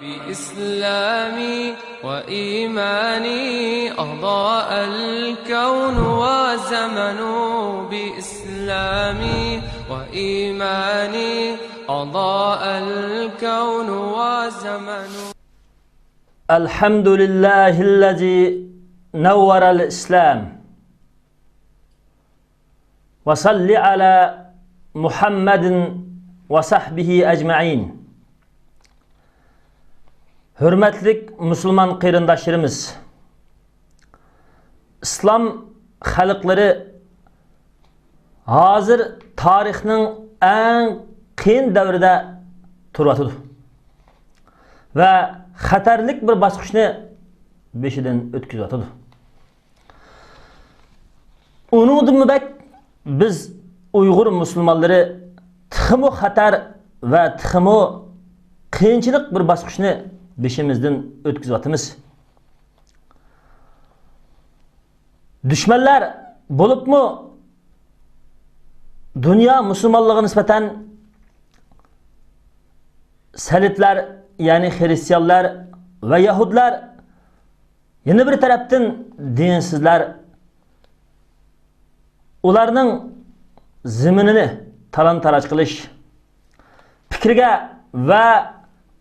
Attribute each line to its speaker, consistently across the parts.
Speaker 1: بإسلامي وإيماني أضاء الكون وزمن بإسلامي وإيماني أضاء الكون وزمن
Speaker 2: الحمد لله الذي نور الإسلام وصل على محمد وصحبه أجمعين. Hürmetlik Müslüman kıyırındaşlarımız, İslam xalqları hazır tarixinin en qiyin davrida turibdi ve xatarlik bir bosqichni beshidan o'tkazyapti. Unudun mübek biz Uyg'ur musulmonlari tixmu xatar ve tixmu qiyinchilik bir bosqichni beşimizden ötküzatımız. Düşmanlar bulup mu dünya Müslümanlığı nispeten Selitler yani Hristiyanlar ve Yahudlar yeni bir taraftan dinsizler ularning ziminini talan-taraj qilish fikriga ve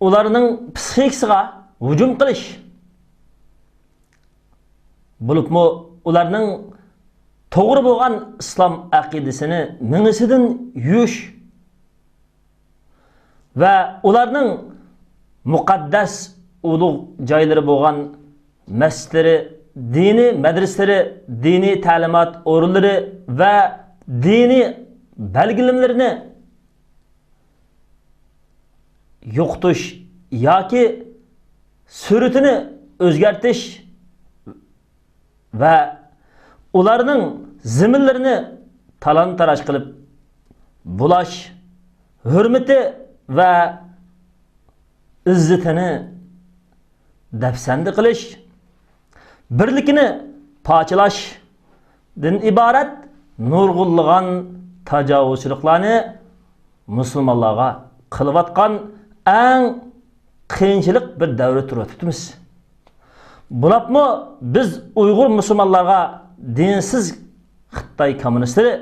Speaker 2: ularning psixikasiga hujum qilish bo'libmi ularning to'g'ri bo'lgan islom aqidasini mingisidan yuyish va ularning muqaddas ulug' joylari bo'lgan masjidlari, diniy madrasalari, diniy ta'limot o'rinlari va diniy belgilimlarini yo'qotish yoki suratini o'zgartirish va ularning ziminlarini talon-taroj qilib bulash, hurmati va izzatini dafsandi qilish, birlikni pochilash din iborat nurg'unlagan tajovuzchiliklarni musulmonlarga qilayotgan en qiyinchilik bir davra turibmiz. Bulapmı biz Uyg'ur musulmonlarga dinsiz Xitoy kommunistlari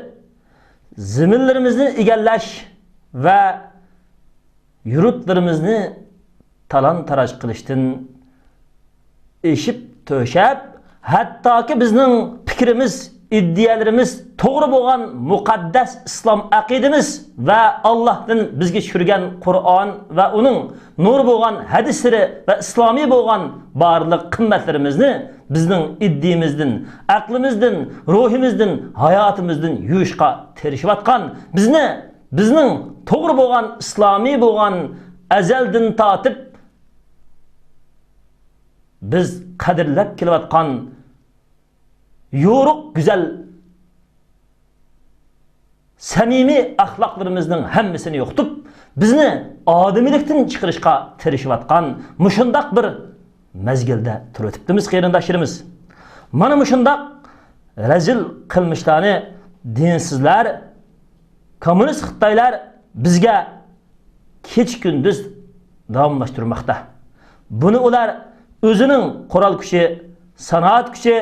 Speaker 2: ziminlarimizni egallash va yurtlarimizni talon-taroj qilishdan eshib to'shab, hattoki bizning fikrimiz, iddialarimiz to'g'ri bo'lgan muqaddas islom aqidamiz va Allohdan bizga tushirgan Qur'on va uning nur bo'lgan hadislari va islomiy bo'lgan barliq qimmatlarimizni bizning iddimizdan, aqlimizdan, ruhimizdan, hayotimizdan yuyishga tirishayotgan, bizning to'g'ri bo'lgan islomiy bo'lgan azaldan tortib biz qadrlab kelayotgan yo'ruq güzel samimiy axloqlarimizning hammasini yo'qotib bizni odamiylikdan chiqarishga tirishayotgan mushundaq bir mezgilda turibmiz qarindoshlarimiz. Mana mushundaq razil qilmishlarni dinsizlar, kommunist Xitoylar bizga kech kunduz davomlashtirmoqda. Buni ular o'zining qurol kuchi, sanoat kuchi,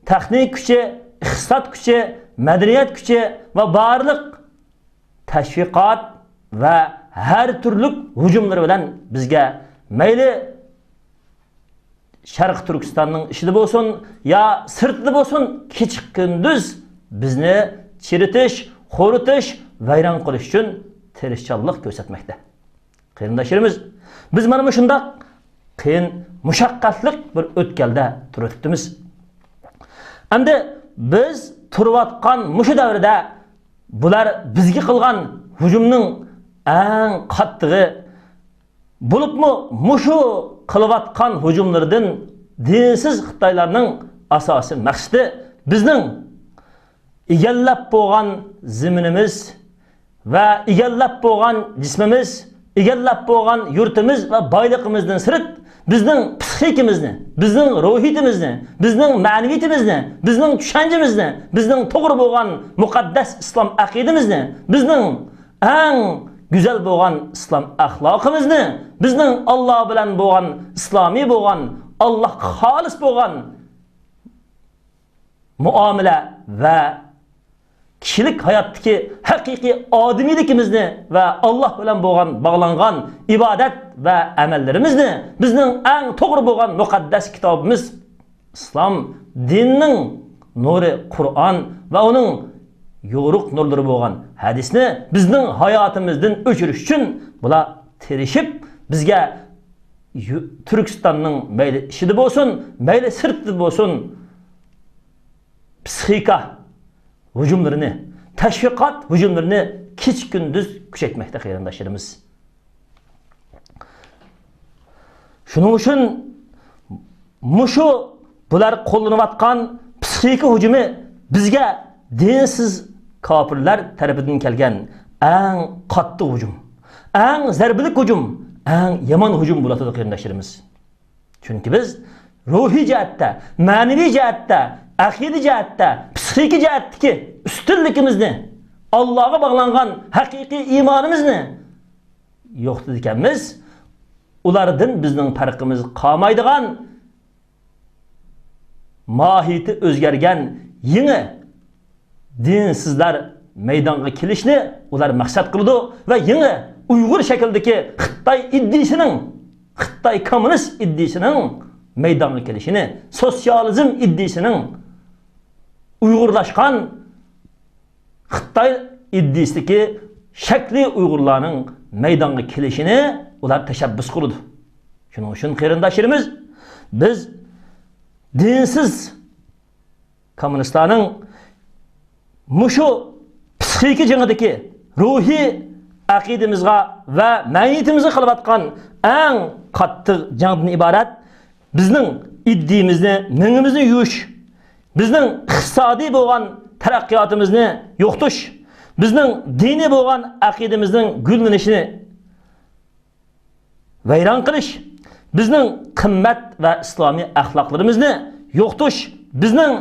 Speaker 2: texnik kuchi, iqtisod kuchi, madaniyat kuchi va barliq tashviqot va har turli hujumlar bilan bizga mayli Sharq Turkistonning ishida bo'lsin ya sirtida bo'lsin kech kunduz bizni chiritish, xo'ritish, vayron qilish uchun tirishchanlik ko'rsatmoqda. Qarindoshlarimiz, biz mana shunday qiyin, mushaqqatli bir o'tkalda turibmiz. Endi biz turayotgan mushu davrda bular bizga qilgan hujumning eng qattig'i bo'libmi mushu qilayotgan hujumlardan dinsiz Xitoylarning asosiy maqsadi bizning egallab bo'lgan ziminimiz va egallab bo'lgan jismimiz, egallab bo'lgan yurtimiz va boyligimizdan sirt bizning psixikamizni, bizning ruhiyatimizni, bizning ma'naviyatimizni, bizning tushunchamizni, bizning to'g'ri bo'lgan muqaddas islom aqidamizni, bizning eng güzel bo'lgan islom axloqimizni, bizning Alloh bilan bo'lgan islomiy bo'lgan, Allohga xolis bo'lgan muomala va kishilik hayotdagi haqiqiy odamiyligimizni va Alloh bilan bo'lgan bog'langan ibodat va amallarimizni bizning eng to'g'ri bo'lgan muqaddas kitobimiz islom dinning nuri Qur'on va uning yo'ruq nurlari bo'lgan hadisni bizning hayotimizdan o'chirish uchun bular tirishib bizga Turkistonning mayli ishida bo'lsin, mayli sirtida bo'lsin psixika hücumlarını, təşviqat hücumlarını keç gündüz küçetmekte qarindoshlarimiz. Şunun için muşu bular qo'llanayotgan psixika hücumu bizga dinsiz kafirlar tarafidan kelgan eng qattiq hücum, eng zarbilik hücum, eng yomon hücum bo'ladi qarindoshlarimiz. Chunki biz ruhiy jihatda, ma'naviy jihatda, aqida jihatda, psixik jihatdagi ustunligimizni, Allohga bog'langan haqiqiy iymonimizni yo'qotdi ekanmiz. Ulardan bizning farqimiz qolmaydigan, mohiyati o'zgargan yangi dinsizlar maydonga kelishni ular maqsad qildi va yangi Uyg'ur shaklidagi Xitoy iddisining, Xitoy kommunist iddisining maydonga kelishini, sotsializm iddisining Uyg'urlashgan Xitoy iddisidagi shakli Uyg'urlarning maydonga kelishini ular tashabbus qildi. Shuning uchun qarindoshlarimiz, biz dinsiz kommunistlarning mushu psixik jangidagi ruhiy aqidamizga va ma'niyatimizga qilayotgan eng qattiq jangdan iborat bizning iddimizni, mingimizni yuvish, bizning iqtisodiy bo'lgan taraqqiyotimizni yo'qotish, bizning diniy bo'lgan aqidamizning gullanishini vayron qilish, bizning qimmat va islomiy axloqlarimizni yo'qotish, bizning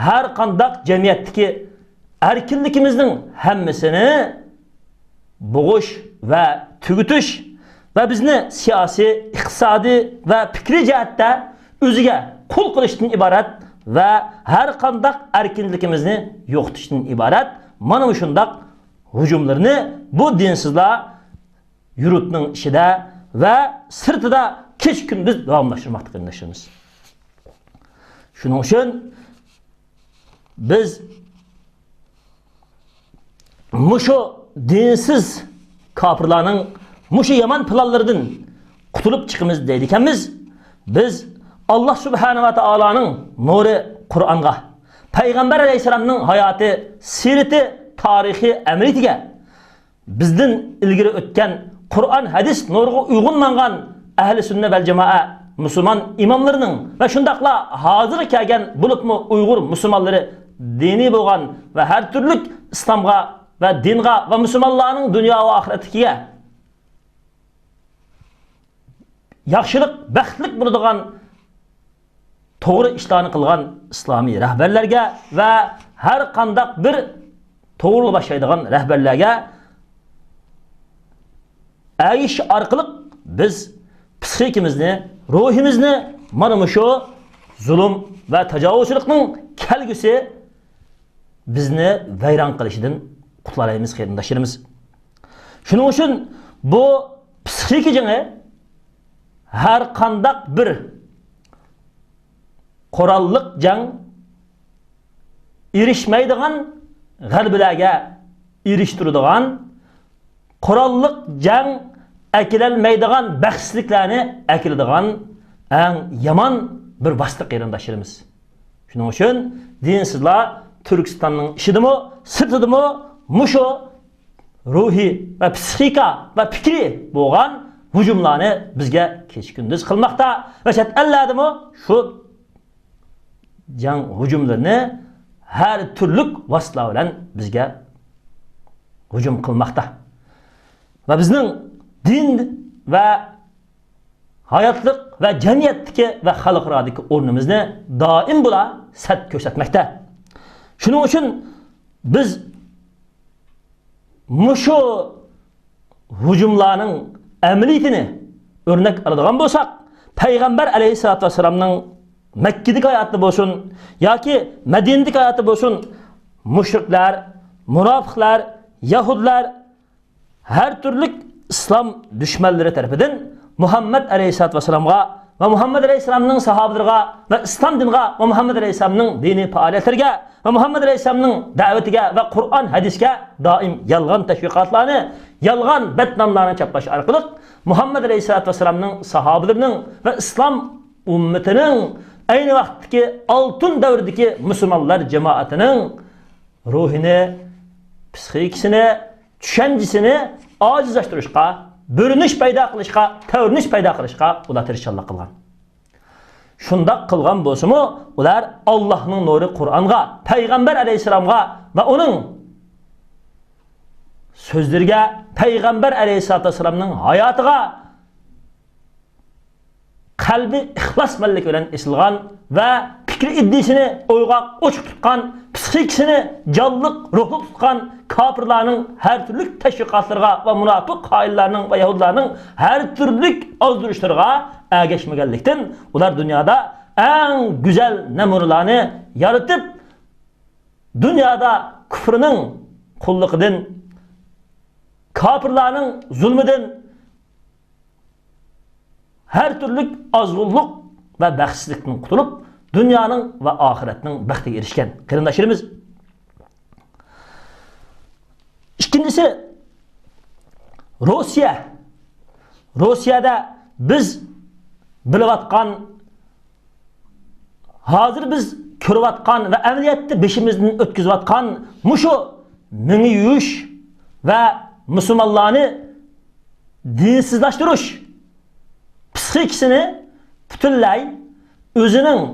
Speaker 2: har qanday jamiyatdagi erkinligimizning hammasini bo'g'ish va tugutish va bizni siyosiy, iqtisodiy va fikriy jihatda o'ziga qul qilishdan iborat va har qanday erkinligimizni yo'qotishdan iborat mana shunday hujumlarni bu dinsizlar yurtning ichida va sirtida kech kunduz davomlashtirmoqda qarindoshlarimiz. Shuning uchun biz mushu dinsiz kafirlarning mushu yomon planlaridan qutulib chiqimiz deydi ekanmiz. Biz Allah subhanahu va taolaning nuri Qur'onga, Payg'ambar alayhisolamning hayoti, sirati, tarixiy amaliyatiga, bizdan ilgari o'tgan Qur'on, hadis nuriga uyg'unlangan ahli sunna val jamoa musulmon imomlarining va shundaqla hozir kelgan bo'libmi Uyg'ur musulmonlari diniy bo'lgan va har turli islomga va dinga va musulmonlarning dunyo va oxiratiga yaxshilik, baxtlik bo'ladigan to'g'ri ishlarni qilgan islomiy rahbarlarga va har qanday bir to'g'ri boshlaydigan rahbarlarga ayish orqali biz psixikimizni, ruhimizni mana shu zulm va tajovuzchilikning kelgusi bizni vayron qilishidan qutulaymiz qarindoshlarimiz. Shuning uchun bu psixik jangi har qanday bir qurolliq jang erishmaydigan g'albalarga erishtiradigan, qurolliq jang akilolmaydigan baxtsizliklarni akiladigan eng yomon bir vosita qarindoshlarimiz. Shuning uchun dinsizlar Turkistonning ishidimi, sirtidimi mushu ruhiy va psixika va fikri bo'lgan hujumlarni bizga kech kunduz qilmoqda va chet ellardimi shu jang hujumlarini har turli vositalar bilan bizga hujum qilmoqda. Va bizning din va hayotlik va jamiyatdagi va xalqarodagi o'rnimizni doim bular sad ko'rsatmoqda. Shuning uchun biz mushu hücumlarının əməliyyətini örnek aladigan bolsak, Peygamber aleyhissalatu vesselam'ның Mekke'deki hayatı bolsun, yoki Medine'deki hayatı bolsun, müşrikler, münafıklar, Yahudiler, her türlü İslam düşmanları tarafından Muhammed aleyhissalatu vesselam'a ve Muhammed aleyhisselam'ның sahabelerine ve İslam dinine ve Muhammed aleyhisselam'ның dini faaliyetlerine ve Muhammed aleyhisselam'ның davetine ve Kur'an hadisine daim yalgan teşvikatlarını, yalgan betnamlarını çaplaş arkalık Muhammed aleyhissalatu vesselam'ның sahabelerinin ve İslam ümmetinin aynı vaktdeki altın devrdeki Müslümanlar cemaatinin ruhunu, psikikisini, düşüncesini acizlaştırışqa, bürünüş payda qilishqa, tövürünüş payda qilishqa ular tirishçanlıq qilgan. Şundaq qilgan bolsumu, ular Allah'ның nuru Kur'an'a, Peygamber aleyhisselam'a ve onun sözlerine, Peygamber aleyhissalatu vesselam'ның hayatıga kalbi ihlas mellik bilen esilgan ve fikri iddisini oyga oçuk tutkan, psikikisini canlılık, ruhluk tutkan kafirlarının her türlü teşvikatlarına ve münafık haillerinin ve Yahudilerinin her türlü azdırışlarına geçmegenlikten ular dünyada en güzel nemunelarını yaratıp dünyada küfrünün kulluğundan, kafirlarının zulmüden, her türlü azgınlık ve baxsizlikten kurtulup dünyanın ve ahiretinin baxtiga erişken kırındaşlarımız. İkincisi Rusya. Rusya'da biz bilayotgan, hazır biz ko'rayotgan ve emniyetli beşimizden ötküzayotgan muşu mini yuyish ve Müslümanlarını dinsizlashtirish psikikisini butunlay o'zining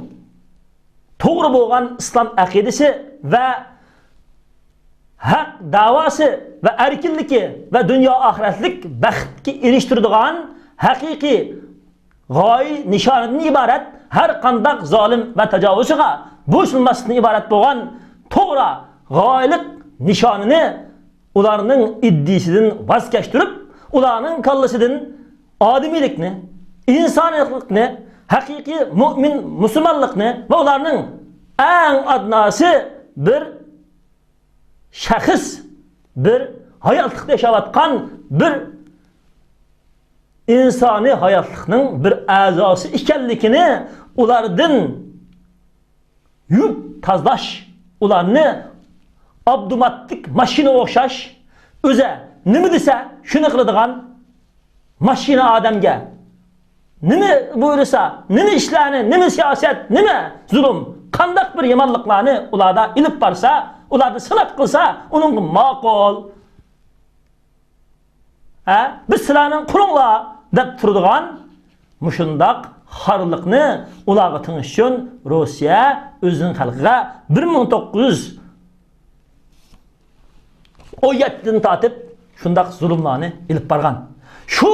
Speaker 2: to'g'ri bo'lgan islom aqidasi ve haq davası ve erkinligi ve dünya ahiretlik baxtga erishtiradigan haqiqiy g'oya nishonidan iborat har qanday zolim ve tajovuzchiga bo'ysunmasdan iborat bo'lgan to'g'ri g'oyalik nishonini ularning iddisidan voz kechtirib, ularning kallasidan odamiylikni, insoniyatlikni, haqiqiy mu'min musulmonlikni ve ularning eng adnası bir şahıs, bir hayatlıkta yaşayotgan bir insani hayatlıkның bir a'zosi ekanligini ulardan yub tazlash, ularni avtomatik mashina o'xshash, o'zi nima desa shuni qiladigan mashina odamga nima buyursa, nima ishlarni, nima siyosat, nima zulm, qandaq bir yomonliklarni ularda ilib borsa, ularni sinab qilsa, uning ma'qul. Biz sizlarning qulinglar deb turadigan mushundaq xorliqni ularga tinish uchun Rossiya o'zining xalqiga 1917dan tortib shundaq zulmlarni ilib borgan. Shu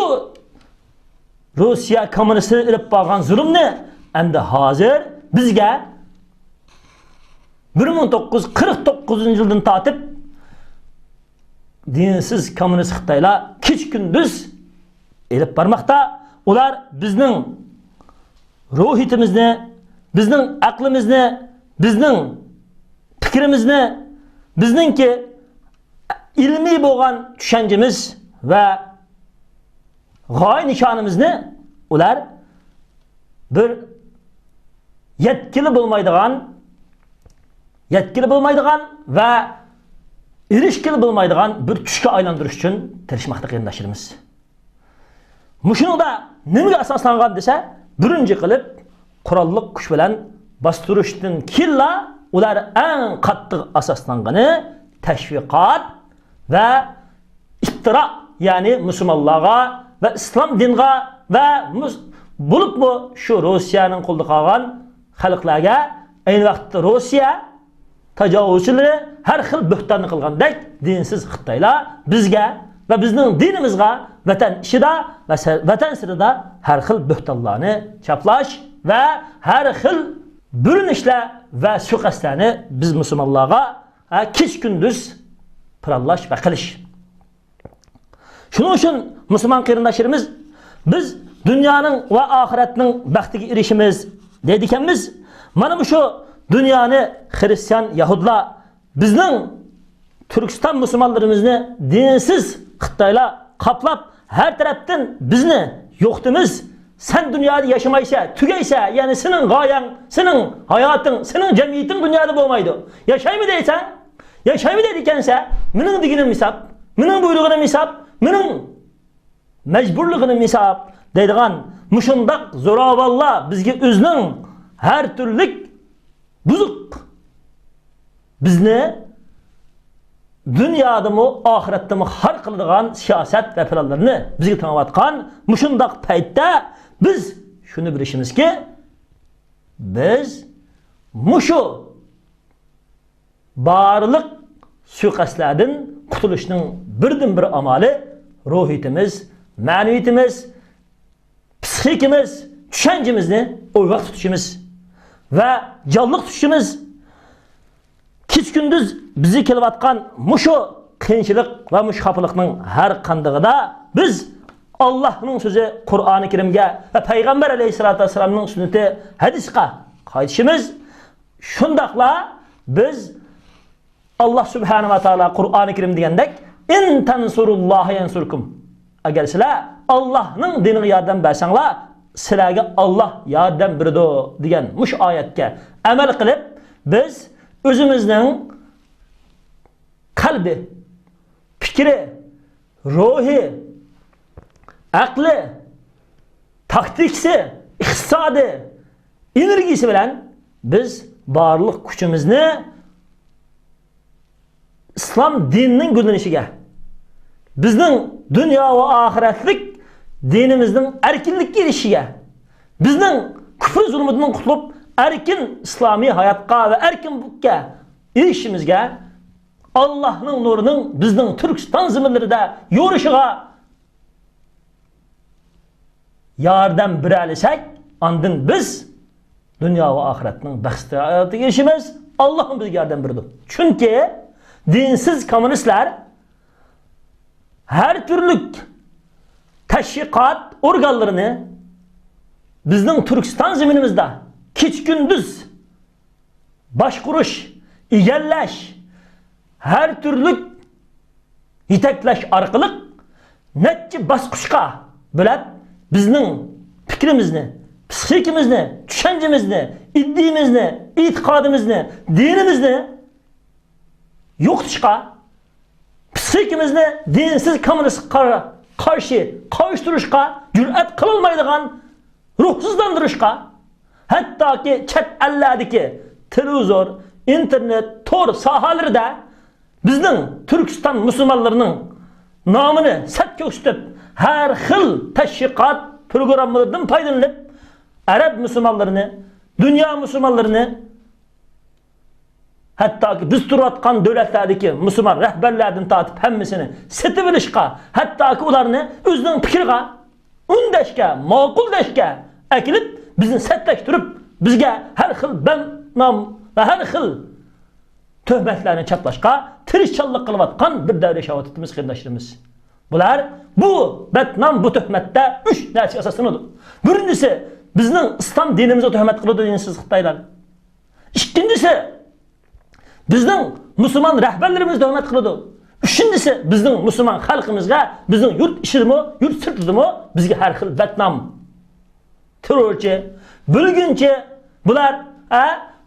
Speaker 2: Rossiya kommunistlar ilib borgan zulmni endi hozir bizga 1949-yıldan tatip dinsiz komünist Xitaylar keç gündüz elip barmakta. Ular bizning ruhiyetimizni, bizning aklimizni, bizning fikrimizni, bizningki ilmi bo'lgan tushunchamiz ve g'oya nishonimizni ular bir yetkili bo'lmaydigan ve erişkili bo'lmaydigan bir tushga aylantirish uchun tirishmoqda qarindoshlarimiz. Mushuni da nimaga asoslangan desa, birinchi qilib qurolli kuch bilan bostirishdan killa ular eng qattiq asoslangani tashviqot ve iftira, yani Müslümanlarga ve İslam dinine ve bulup mu şu Rusya'nın qo'lida qolgan xalqlarga aynı vaqtda Rusya tajovuzchilari har xil bo'xtonni qilgandek dinsiz Xitoylar bizga ve bizning dinimizga vatan ishida ve vatan sirida har xil bo'xtonlarni chaplash ve har xil bo'linishlar ve suiqasdlarni biz musulmonlarga kech kunduz planlash ve qilish. Şunun için Müslüman qarindoshlarimiz biz dünyanın ve ahiretinin baxtiga erishimiz deydikanmiz. Mana şu dünyani Hristiyan Yahudlar bizning Türkistan Müslümanlarımızı dinsiz Xitoylar qaplab her taraftan bizni yo'qtimiz. Sen dünyada yaşamaysa, tugaysa, yani senin gayan, senin hayatın, senin cemiyetin dünyada bo'lmaydi. Yaşaymi deysen, yaşaymi dedikense, mening diginim misap, mening buyruğunim misap, mening mecburluğunim misap deydigan muşundaq zo'ravonlar bizga o'zining her türlük buzuq bizni dünyadamı, ahiretdami har qiladigan siyoset ve planlarını bizga tanıvatkan muşundaq paytda biz şunu bilishimizki, biz muşu barliq suiqaslardan qutulishning birdan bir amali ruhiyatimiz, ma'naviyatimiz, psixikimiz, tushancimizni o'yvoq tutishimiz ve jonliq tutishimiz. Kech kunduz bizi kelavatgan muşu qiyinchilik ve mushxapiliqning har qandig'ida biz Allah'ın sözü Kur'an-ı Kerim'ge ve Peygamber Aleyhisselatü Vesselam'ın sünneti hadis'e qaytishimiz. Şundaqla biz Allah Subhanahu ve Teala Kur'an-ı Kerim degandek in tansurullaha yansurkum. Agar sizlar Allah'ın diniga yordam bersanglar, sizlarga Allah yordam beradi degan mush oyatga amal qilib biz o'zimizning qalbi, fikri, ruhi, akli, taktikisi, iqtisadi, energiyasi bilan biz barliq kuchimizni islom dinining gullanishiga, bizning dunyo va oxiratlik dinimizning erkinlikka erishishiga, bizning kufr zulmidan qutulib erkin islomiy hayotga ve erkinlikka erishishimizga, Allah'ın nurunun bizning Türkistan ziminlarida yo'rishiga yordam beralisak, andın biz dünya ve ahiretning baxtli hayotiga erishimiz. Allah'ım bizga yordam berdi. Çünkü dinsiz komünistler her türlü teşviqat organlarını bizning Türkistan ziminimizde kech gündüz başkuruş, egallash, her türlü yetaklash orqali necha bosqichga bo'lib bizning fikrimizni, psixikimizni, tushancimizni, iddimizni, e'tiqodimizni, dinimizni yo'qotishga, psixikimizni dinsiz kommunistga qarshi qo'yishtirishga jur'at qilolmaydigan ruhsizlantirishga, hattoki chet ellardagi televizor, internet, tor sohalarida bizning Türkistan musulmonlarining nomini sat ko'rsatib, her xil teşviqat programlarından faydalanıp Arap musulmonlarini, dünya musulmonlarini, hatta ki biz turayotgan davlatlardagi musulmon rahbarlardan tortib hammasini setib olishga, hatta ki ularni o'zining fikriga, undashga, ma'qullashga akilib bizni satlashtirib, bizga har xil nom va har xil tuhmatlarni chaplashga tirishchanlik qilayotgan bir davr yashayotibmiz qarindoshlarimiz. Bular bu betnam bu tuhmatda 3 narsa asoslanadi. Birincisi bizning islom dinimizga tuhmat qiladi dinsiz Xitoylar. Ikkinchisi bizning musulmon rahbarlarimizga tuhmat qiladi. Uchinchisi bizning musulmon xalqimizga, bizning yurt ishimi, yurt sirtidimi bizga har xil betnam, terrorchi, bo'lgunchi bular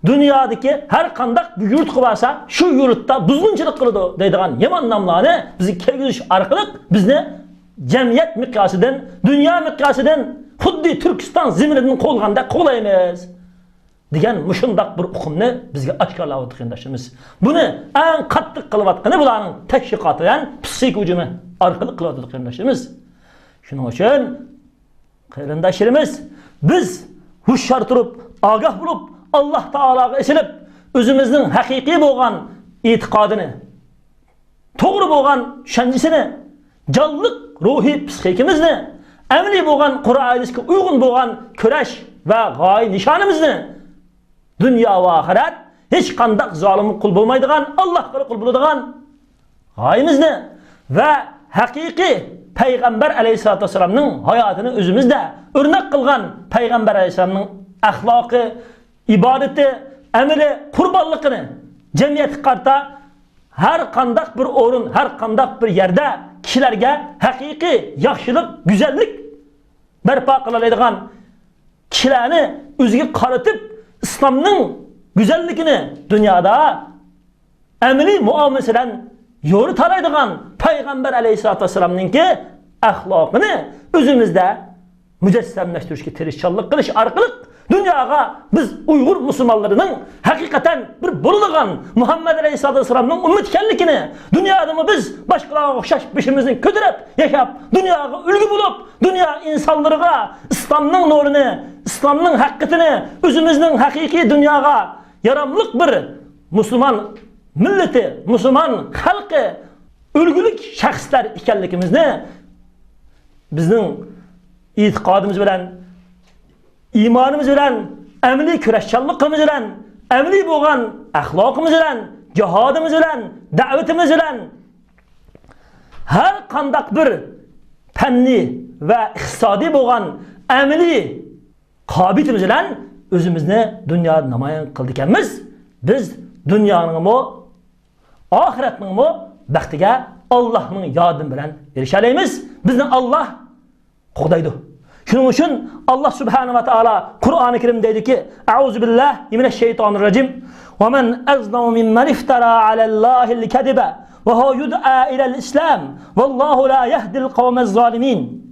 Speaker 2: dünyadaki her kandak bir yurt kuvarsa şu yurtta buzgunçılık kılıdı deydiğen yaman namlarını bizi kelgiriş arkalık bizni cemiyet miqyasıdan, dünya miqyasıdan xuddi Türkistan zimininin kolganda qolaymiz degan muşundaq bir uqumni bizga oshkorlab qarindoshimiz. Buni eng qattiq qilayotgani bularning tashviqoti bilan psixik hujumi orqali qilyapti qarindoshimiz. Shuning uchun qarindoshlarimiz biz hushyor turib, ogoh bo'lib Allah Teala'ya esilip özümüzün hakiki bo'lgan etiqadını, to'g'ri bo'lgan tushanchisini, jonliq ruhiy psixikimizni, amaliy bo'lgan Qur'on hadisga uyg'un bo'lgan kurash va g'oya nishonimizni dunyo va oxirat hech qanday zolim qul bo'lmaydigan, Allohga qul bo'ladigan g'oyamizni va haqiqiy Peygamber aleyhissalatu vesselam'ның hayatını özümüzde örnek kılgan Peygamber aleyhisselam'ның ahlakı, ibadeti, emeli, kurbanlıkını cemiyeti karta her kandak bir orun, her kandak bir yerde kişilerge hakiki yaxşılık, güzellik berpa kılalaydıgan kişilerini özgü karıtıp İslam'ның güzellikini dünyada emeli muamelesinden yoru taraydıgan Peygamber aleyhissalatu vesselam'ның ki ahlakını özümüzde mücessemleştirişki tirişçallık kılış arkalık dünyaya biz Uygur Müslümanlarının hakikaten bir buluğan Muhammed Aleyhisselatü Vesselam'ın ümmetkenlikini dünyada mı biz başkalarına okşaş peşimizin kötürüp yaşap dünyaya ülgü bulup dünya insanlarına İslam'ın nurunu, İslam'ın hakikatini özümüzün hakiki dünyaya yaramlık bir Müslüman milleti, Müslüman halkı ülgülük şahslar ikenlikimizni bizning itikadımız bilen imanımız bilen, emli küreşçallıkımız bilen, emli boğan ahlakımız bilen, cihadımız bilen, davetimiz bilen her kandak bir fenni ve iktisadi boğan emli kabitimiz bilen özümüzni dünyada namayan kıldıkemiz biz dünyanın mı ahiretinin mi baxtiga Allah'ın yardım bilen erişeleyimiz bizni Allah qo'daydi. Şunun için Allah Subhanahu ve Taala Kur'an-ı Kerim dedi ki: "Euzubillahi mineşşeytanirracim. Ve men azlamu mimmen iftara alallahil kedibe ve huve yud'a ila'l İslam. Vallahu la yehdi'l kavmez zalimin.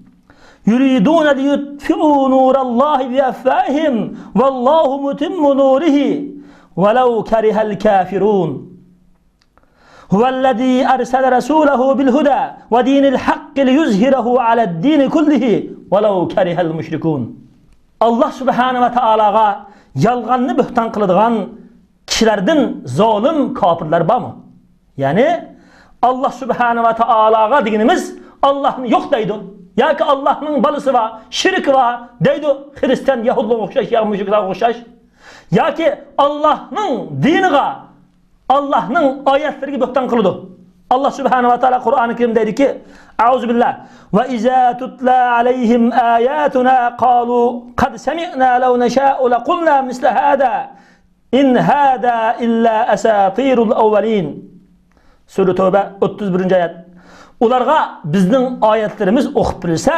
Speaker 2: Yuridun liyutfi'u nurallahi bi'afwahihim vallahu mutimmu nurihi velau kerihel kafirun." Huvellezî ersele rasûlehu bil huda ve dînil hakki liyuzhirehu ale'd-dîni kullihi velau kerihel müşrikûn. Allah Subhanahu ve Taala'ga yalganını bühtan kılıdığan kişilerden zalim kafirler var mı? Yani Allah Subhanahu ve Taala'ga dinimiz Allah'ın yok deydi. Ya ki Allah'ın balısı var, şirk var deydi. Hristiyan, Yahudluğa okşaş, ya müşrikler okşaş. Ya ki Allah'ın dinine Allah'ın ayetleri bühtan kılıdı. Allah Subhanahu ve Teala Kur'an-ı Kerim'de dedi ki: "Euzubillah ve izâ tutla aleyhim âyâtuna kâlu kad semi'nâ lev neşâ'u lekulnâ misle hâdâ in hâdâ illâ esâtîrul evvelîn." Sure Tevbe 31. ayet. Ularga bizning ayetlerimiz okup birilse,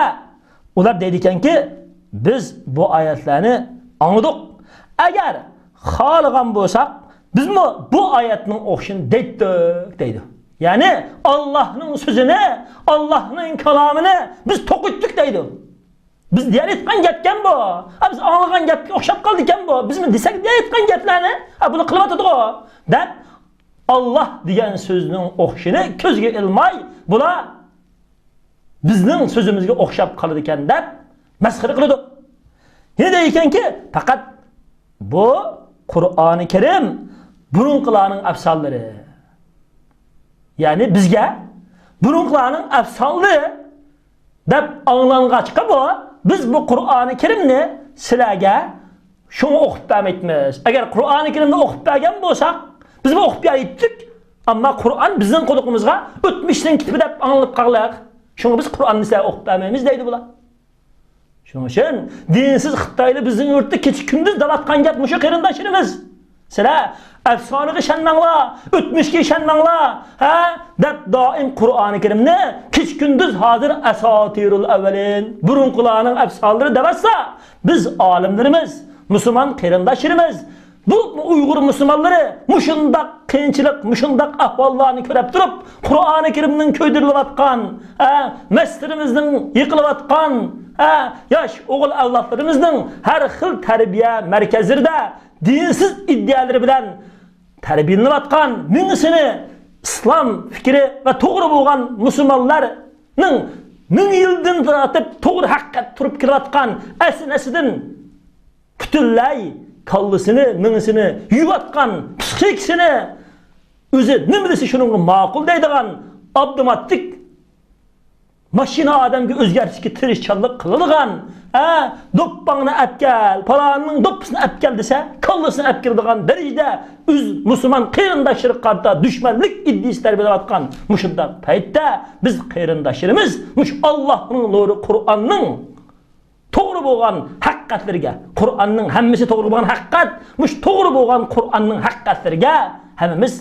Speaker 2: ular deydiken ki biz bu ayetlerini anladık. Eğer xalıgan bolsak biz mi bu ayetin okşun deydi. Yani Allah'ın sözünü, Allah'ın kelamını biz tokuttuk deydi. Biz diğer etken getken bu. Biz anlagan getken okşap kaldıkken bu. Biz mi desek diğer etken getlerini? Bunu kılıvatıdık o. Den Allah diyen sözünün okşunu közge ilmay bula bizning sözümüzge okşap kalıdıkken den meskiri kılıdı. Yine deyken ki fakat bu Kur'an-ı Kerim burunqilarning afsonlari. Yani bizge burunqilarning afsonlari deb anglangachqa bu biz bu Kur'an-ı Kerimni sizlarga şunu o'qib bermaymiz. Agar Kur'an-ı Kerimni o'qib bergan bo'lsak, biz bu o'qib berdik, ammo Kur'an bizning quduqimizga o'tmishning kitibi deb anglab qoldik. Şunu biz Kur'anni sizlarga o'qib bermaymiz deydi bular. Şunun için dinsiz Xitoyli bizning yurtda kecha kunduz davatgan gap mushu qarindoshimiz. Sizlar efsanaga ishonmanglar, o'tmishga ishonmanglar, ha? Deb doim Qur'oni Karimni kech kunduz hozir asotirul avvalin, burunqilarning afsonlari devatsa, biz olimlarimiz, musulmon qarindoshlarimiz bu Uyg'ur musulmonlari mushundaq qiyinchilik, mushundaq ahvollarni ko'rib turib, Qur'oni Karimning ko'ydirilayotgan, masjidimizning yiqilayotgan, yosh o'g'il avlodlarimizning har xil tarbiya markazlarida dinsiz iddiaları bilen terbiyelenayotgan mingsini İslam fikri ve to'g'ri bo'lgan musulmonlarning ming yildan tortib to'g'ri haqqa turib kelayotgan asl-aslidan butunlay kallasini, mingsini yuyotgan psixikasini o'zi nima desa shunga ma'qul deydigan avtomatik Maşina adamga o'zgarishga tirishchanlik qiladigan, do'ppangni apkel, palanning do'ppisini apkel desa, kallasini apkeladigan darajada o'z musulmon qarindoshlari qarta dushmanlik iddiasi tarbiyalayotgan mushunda paytda biz qarindoshlarimiz mush Allohning nuri Qur'onning to'g'ri bo'lgan haqiqatlariga, Qur'onning hammasi to'g'ri bo'lgan haqiqat, mush to'g'ri bo'lgan Qur'onning haqiqatlariga hammamiz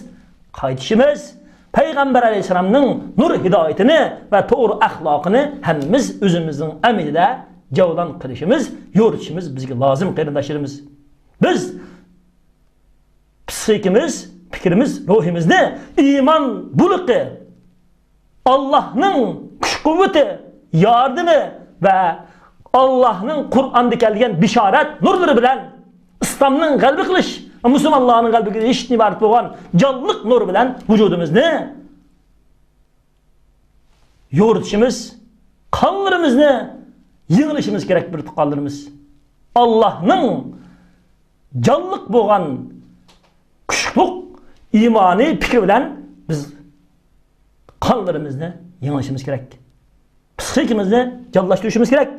Speaker 2: qaytishimiz, Payg'ambar alayhisolamning nur hidoyatini va to'g'ri axloqini hammamiz o'zimizning amalida javdan qilishimiz, yo'ritishimiz bizga lozim qarindoshlarimiz. Biz psixikimiz, fikrimiz, ruhimizni iymon buluqi, Allohning kuch-quvvati, yordami va Allohning Qur'onda kelgan bishorat nurlari bilan islomning g'alaba qilish, musulmonlarning qalbiga eshitni iborat bo'lgan jonliq nur bilan vujudimizni yo'ritishimiz, qonlarimizni yig'ilishimiz kerak bir tuqqanlarimiz. Allohning jonliq bo'lgan kuchliq iymoniy fikri bilan biz qonlarimizni yig'ilishimiz kerak. Psixikimizni jonlashtirishimiz kerak.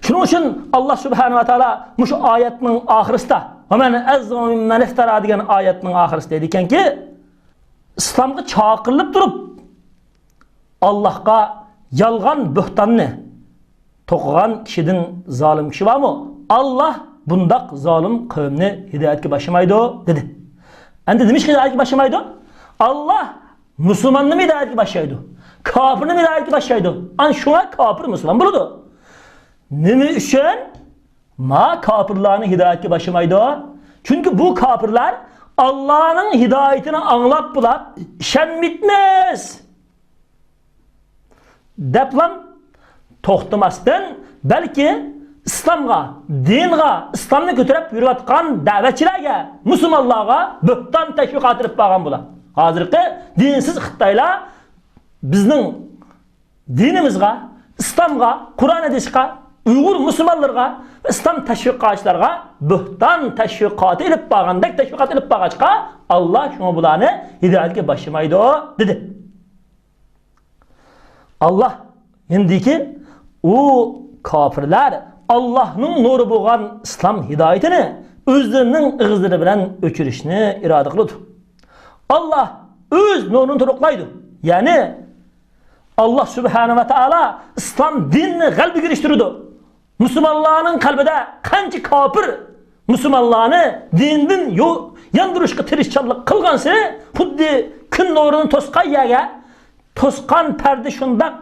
Speaker 2: Shuning uchun Alloh subhanahu va taolo mush oyatning oxirisida "Va man azzamu mimman iftara" degan oyatning oxirisida dedi ekanki, islomga chaqirilib turib Allohga yolg'on bo'xtonni to'qigan kishidan zolim kishi bormi? Alloh bundoq zolim qavmni hidoyatga boshlamaydi dedi. Endi nima ish hidoyatga boshlamaydi? Alloh musulmonni hidoyatga boshlaydi. Kofirni hidoyatga boshlaydi. Ana shunga kofir musulmon bo'ladi. Nima uchun? Ma kafirlarni hidoyatga boshlamaydi. Chunki bu kafirlar Allohning hidoyatini anglab bulab ishonmaymiz deblam to'xtamasdan, balki islomga, dinga, islomni ko'tarib yurayotgan da'vatchilarga, musulmonlarga bo'xton tashviqot qilib bergan bo'lar. Hozirgi dinsiz Xitoylar bizning dinimizga, islomga, Qur'on hadisga, Uyg'ur musulmonlarga, islom tashviqotchilarga bo'xton tashviqoti ilib bergandek tashviqot ilib bergachqa Alloh shuni bularni hidoyatga boshlamaydi dedi. Alloh endiki u kofirlar Allohning nuri bo'lgan islom hidoyatini o'zlarining ig'izlari bilan o'chirishni iroda qildi. Alloh o'z nurini to'liqlaydi. Ya'ni Alloh subhanahu va taolo islom dinini g'albiga erishtirdi. Musulmonlarning qalbida qancha kofir musulmonlarni dindan yandirishga tirishchilik qilgansa, xuddi kun nurini to'sqan yerga to'sqan parda shundoq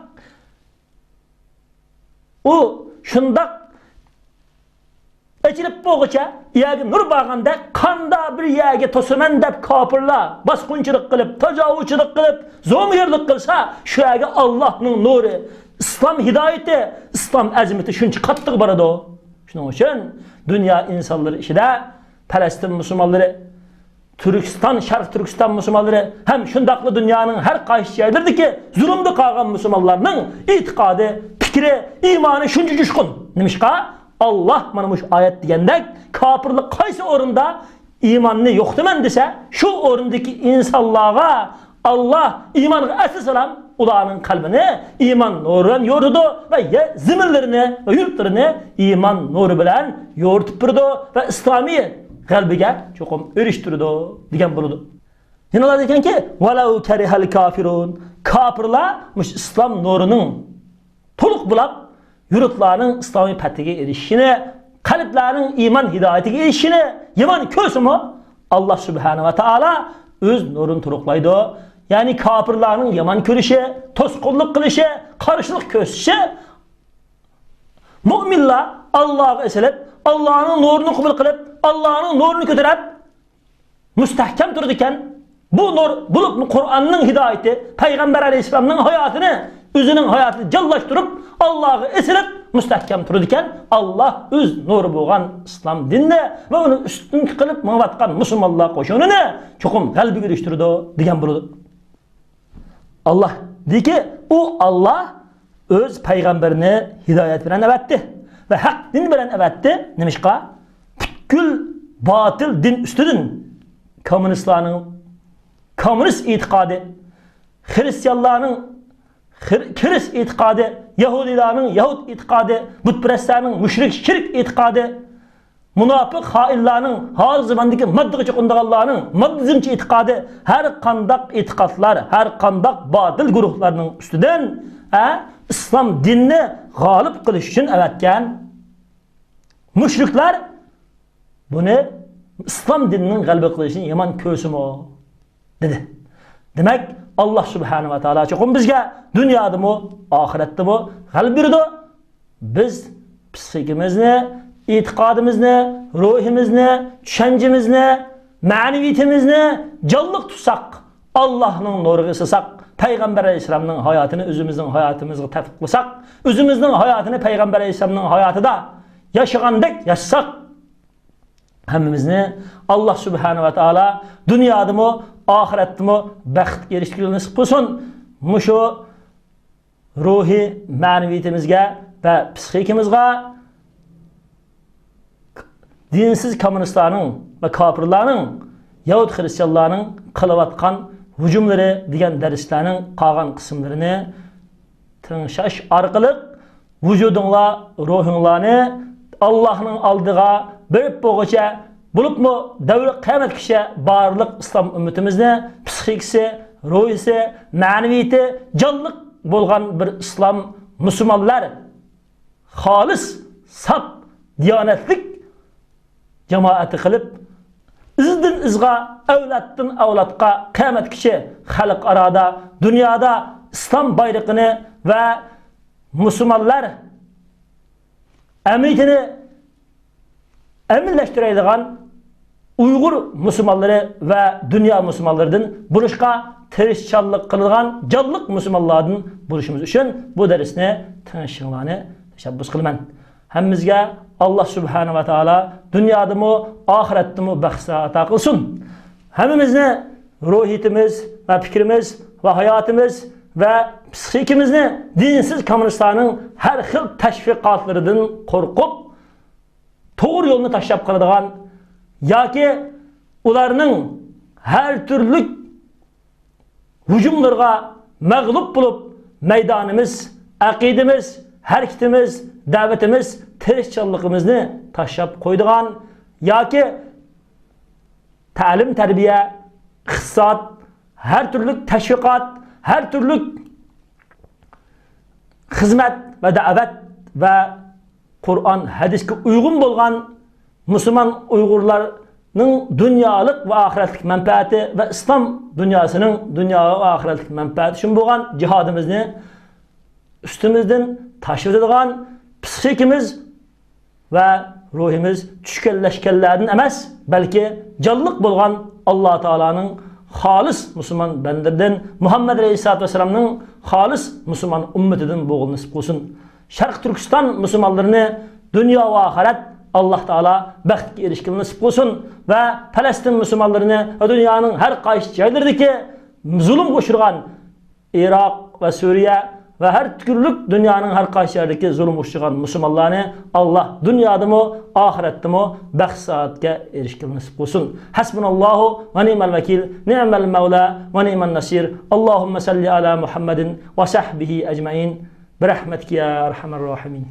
Speaker 2: shundoq ochilib bo'lguncha yerga nur borganda qanda bir yerga to'saman deb kofirlar bosqinchilik qilib, tajovuzchilik qilib, zo'mgirlik qilsa, shu yerga Allohning nuri, islom hidoyati, islom azimati shuncha qattiq boradi. Shuning uchun dunyo insonlari ichida Falastin musulmonlari, Turkiston, Sharq Turkiston musulmonlari ham shundaqli dunyoning har qaysi joylaridagi zulmda qolgan musulmonlarning e'tiqodi, fikri, iymoni shuncha jushqun. Nimishqa? Allah mana bu oyat degandek kofirlik qaysi o'rinda iymonni yo'qtaman desa, shu o'rindagi insonlarga Allah iymonga asosan ularning qalbini iymon nuridan yo'ridi va ziminlarini va yurtlarini iymon nuri bilan yo'ritib turdi va islomiy qalbiga cho'qim erishtirdi degan bo'ladi. Yana ular ekanki, "Walau karihal kafirun" kofirlar mush islom nurining to'liq bo'lib yurtlarning islomiy patiga erishishini, qalblarning iymon hidoyatiga erishishini yomon ko'rsimi, Alloh subhanahu va taolo o'z nurini to'liqlaydi. Ya'ni kofirlarning yomon ko'rishi, to'sqinlik qilishi, qarshilik ko'rsatishi mu'minlar Allohga esilib, Allohning nurini qabul qilib, Allohning nurini ko'tarib mustahkam turdi ekan, bu nur buluq Qur'onning hidoyati, payg'ambar alayhisolamning hayotini, o'zining hayotini jonlashtirib, Allohga esilib mustahkam turdi ekan, Alloh o'z nuri bo'lgan islom dinini va uni ustun qilib ma'vatgan musulmonlar qo'shinini cho'qim g'albiga erishtirdi degan bo'ladi. Allah deyki, u Alloh o'z payg'ambarini hidoyat bilan avatdi va haq din bilan avatdi. Nimishqa? Butkul botil din ustidan kommunist e'tiqodi, xristianlarning Kiris itiqadı, Yahudilerin Yahud itiqadı, Butperestlerin müşrik şirk itiqadı, münafık hainlerin har zamandaki maddi çokundağlarının maddizmçi itiqadı, her kandak itiqatlar, her kandak batıl gruplarının üstüden İslam dinini galip kılış için evetken müşrikler bunu İslam dininin galip kılış için yaman kösüm o dedi. Demek Allah Subhanahu ve Teala çokum bizge dünyada mı, ahirette mi galip birdi. Biz psikimizni, itiqadimizni, ruhimizni, düşüncemizni, maneviyetimizni canlıq tutsak, Allah'ın nuru ıslasak, Peygamber Aleyhisselam'ın hayatını özümüzün hayatımızı tatbik kılsak, özümüzün hayatını Peygamber Aleyhisselam'ın hayatı da yaşayandık yaşasak, hemimizni Allah Subhanahu ve Teala dünyada mı, ahirette mi bəxt erişkili nasip kılsın. Muşu ruhi maneviyetimizge ve psikikimizge dinsiz komünistlerin ve kafirlerin Yahud Hristiyanlarının kılıvatkan hücumları diyen derslerinin kalan kısımlarını tınşaş arkalık vücudunla ruhunlarını Allah'ın aldığı bir boğaça bulup mu devlet kıyamet kişi bağırlık İslam ümmetimizde psikisi, ruhisi, maneviyeti canlılık bulgan bir İslam Müslümanlar halis, sap, diyanetlik cemaati kılıp izden izga, evlattan evlatka kıyamet kişi halk arada, dünyada İslam bayrağını ve Müslümanlar emniyetini eminleştireydiğen Uygur Müslümanları ve dünya Müslümanlarının buluşka teröristçilik kılgan canlılık Müslümanlarının buluşumuz için bu dersine tanıştığını teşebbüs kılman. Hemimizge Allah Subhanahu ve Teala dünyada mı, ahirette mi bəxtə ata kılsın. Hemimizni ruhiyetimiz ve fikrimiz ve hayatımız ve psikikimizni dinsiz komünistlerin her xil teşvikatlarından korkup doğru yolunu taşlap kıladigan yoki ularning her türlü hücumlarga mağlup bulup meydanımız, akidemiz, hareketimiz, davetimiz, teröristçiligimizni taşlap koyduğan yoki ta'lim, terbiye, iqtisad, her türlü teşvikat, her türlü hizmet ve davet ve Kur'an, hadis'e uygun bulgan Müslüman Uygurlarının dünyalık ve ahiretlik menfaati ve İslam dünyasının dünya ve ahiretlik menfaati için bulgan cihadımızı üstümüzden taşvir edilen psikimiz ve ruhimiz düşkelleşkellerden emas, belki canlılık bulgan Allah Teala'nın halis Müslüman benderden Muhammed Aleyhisselatü Vesselam'ın halis Müslüman ümmetinden boğul nasip olsun. Şark Türkistan Müslümanlarını dünya ve ahiret Allah Teala bəxtə erişkili nasip olsun ve Palestin Müslümanlarını ve dünyanın her qaysı yerlerdeki zulüm koşurgan Irak ve Suriye ve her türlük dünyanın her qaysı yerdeki zulüm koşurgan Müslümanlarını Allah dünyada mı, ahirette mi bəxt saatke erişkili nasip olsun. Hasbunallahu ve ni'mel vekil, ni'mel mevla ve ni'mel nasir. Allahümme salli ala Muhammedin ve sahbihi ecmain. Birahmetki ya erhamer rahimin.